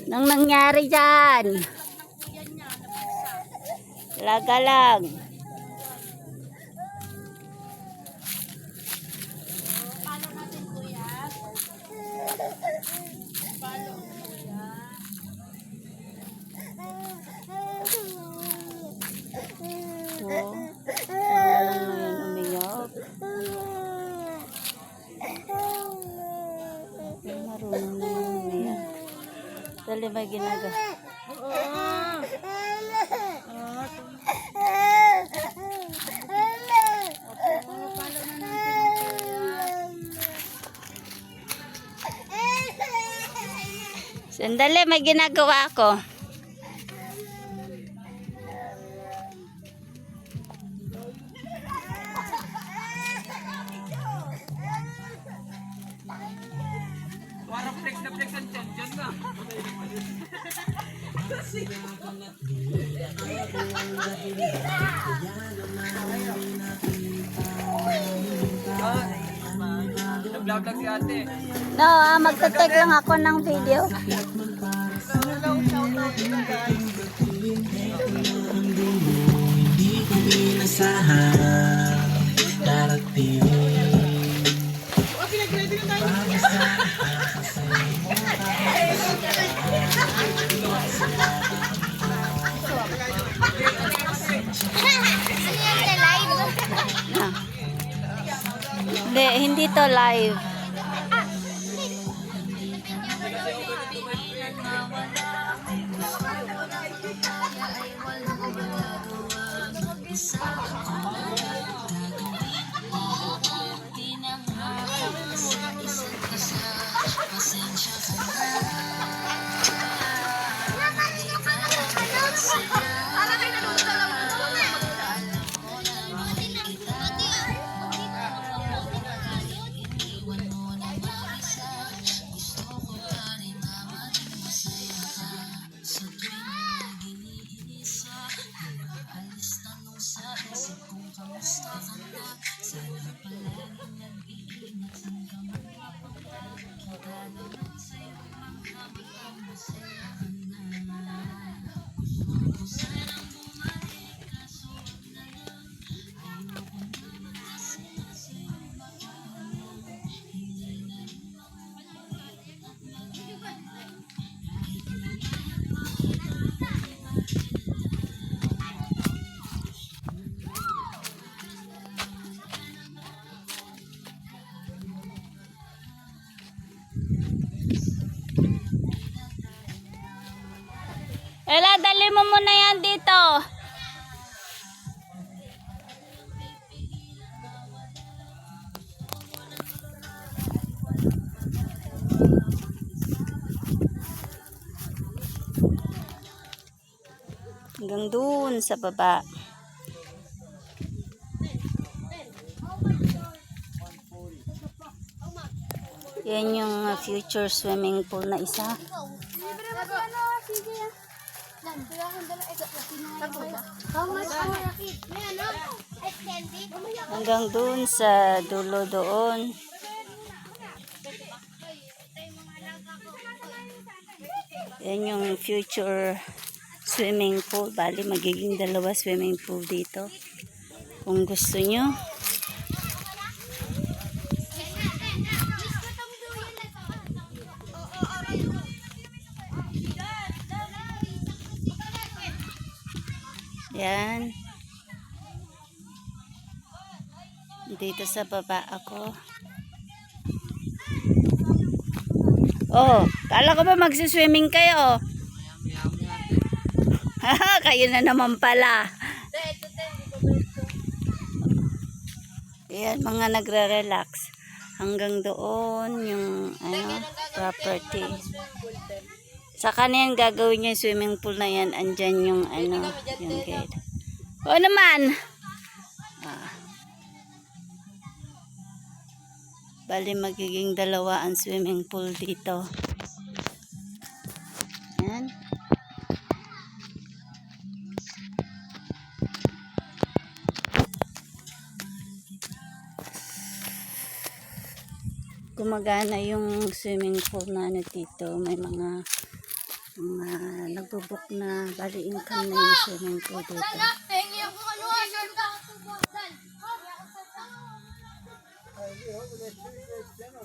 Nang nangyari dyan? Laga lang. Palo natin kuya. Palo kuya. Oh. Alam mo yun, umiyak. Marunong naman umiyak. Dali may ginagawa. Palo na natin kuya. Sandali, may ginagawa ako. Parang flex na flex ang dyan na. Nag-vlog si ate. No, magta-take lang ako ng video. Hindi ko inasahan darating. Para sa No. Hindi to live. Ella, dali mo muna yan dito. Hanggang dun sa baba. Yan yung future swimming pool na isa. Hanggang dun sa dulo doon. Yan yung future swimming pool. Bali, magiging 2 swimming pool dito. Kung gusto nyo. Yan. Dito sa baba ako. Oh, kala ko ba magsiswimming kayo? Haha, kayo na naman pala. Yan, mga nagre-relax. Hanggang doon yung property. Sa kanin gagawin yung swimming pool na yan. Andyan yung yung gate. O naman. Bali magiging 2 ang swimming pool dito. Yan. Gumagana yung swimming pool na dito. May mga nagbubuk na, bali income na yung swimming pool dito. Pengi ako ano.